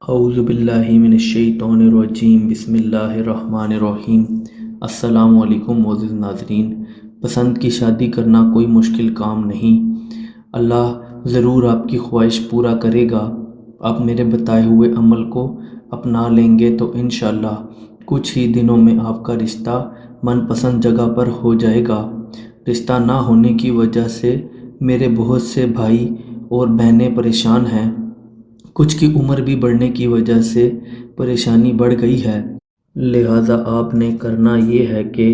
اعوذ باللہ من الشیطان الرجیم، بسم اللہ الرحمن الرحیم۔ السلام علیکم معزز ناظرین۔ پسند کی شادی کرنا کوئی مشکل کام نہیں، اللہ ضرور آپ کی خواہش پورا کرے گا۔ آپ میرے بتائے ہوئے عمل کو اپنا لیں گے تو انشاءاللہ کچھ ہی دنوں میں آپ کا رشتہ من پسند جگہ پر ہو جائے گا۔ رشتہ نہ ہونے کی وجہ سے میرے بہت سے بھائی اور بہنیں پریشان ہیں، کچھ کی عمر بھی بڑھنے کی وجہ سے پریشانی بڑھ گئی ہے۔ لہٰذا آپ نے کرنا یہ ہے کہ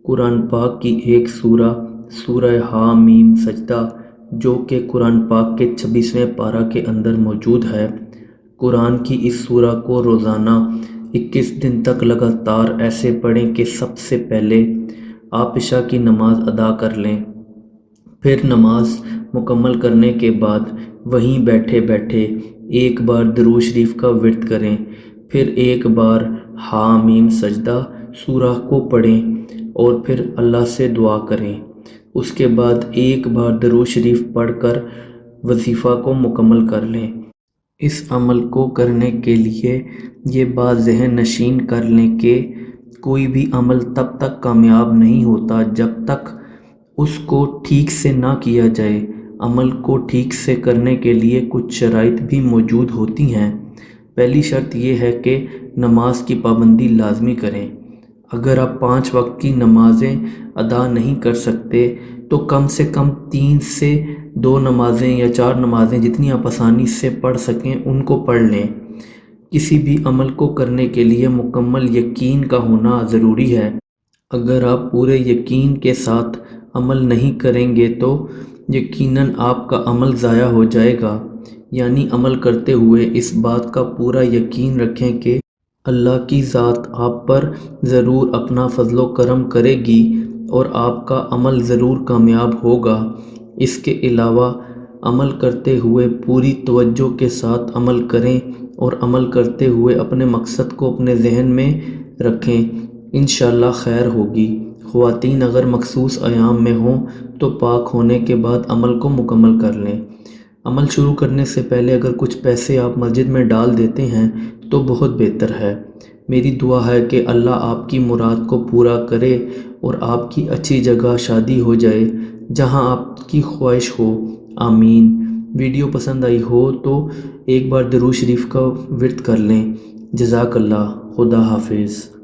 قرآن پاک کی ایک سورہ، سورہ حامیم سجدہ، جو کہ قرآن پاک کے 26ویں پارہ کے اندر موجود ہے، قرآن کی اس سورہ کو روزانہ 21 دن تک لگاتار ایسے پڑھیں کہ سب سے پہلے آپ عشاء کی نماز ادا کر لیں، پھر نماز مکمل کرنے کے بعد وہیں بیٹھے بیٹھے ایک بار درود شریف کا ورد کریں، پھر ایک بار حامیم سجدہ سورہ کو پڑھیں اور پھر اللہ سے دعا کریں۔ اس کے بعد ایک بار درود شریف پڑھ کر وظیفہ کو مکمل کر لیں۔ اس عمل کو کرنے کے لیے یہ بات ذہن نشین کر لیں کہ کوئی بھی عمل تب تک کامیاب نہیں ہوتا جب تک اس کو ٹھیک سے نہ کیا جائے۔ عمل کو ٹھیک سے کرنے کے لیے کچھ شرائط بھی موجود ہوتی ہیں۔ پہلی شرط یہ ہے کہ نماز کی پابندی لازمی کریں۔ اگر آپ 5 وقت کی نمازیں ادا نہیں کر سکتے تو کم سے کم 3 سے 2 نمازیں یا 4 نمازیں جتنی آپ آسانی سے پڑھ سکیں ان کو پڑھ لیں۔ کسی بھی عمل کو کرنے کے لیے مکمل یقین کا ہونا ضروری ہے۔ اگر آپ پورے یقین کے ساتھ عمل نہیں کریں گے تو یقیناً آپ کا عمل ضائع ہو جائے گا۔ یعنی عمل کرتے ہوئے اس بات کا پورا یقین رکھیں کہ اللہ کی ذات آپ پر ضرور اپنا فضل و کرم کرے گی اور آپ کا عمل ضرور کامیاب ہوگا۔ اس کے علاوہ عمل کرتے ہوئے پوری توجہ کے ساتھ عمل کریں اور عمل کرتے ہوئے اپنے مقصد کو اپنے ذہن میں رکھیں، انشاءاللہ خیر ہوگی۔ خواتین اگر مخصوص ایام میں ہوں تو پاک ہونے کے بعد عمل کو مکمل کر لیں۔ عمل شروع کرنے سے پہلے اگر کچھ پیسے آپ مسجد میں ڈال دیتے ہیں تو بہت بہتر ہے۔ میری دعا ہے کہ اللہ آپ کی مراد کو پورا کرے اور آپ کی اچھی جگہ شادی ہو جائے جہاں آپ کی خواہش ہو، آمین۔ ویڈیو پسند آئی ہو تو ایک بار درود شریف کا ورد کر لیں۔ جزاک اللہ، خدا حافظ۔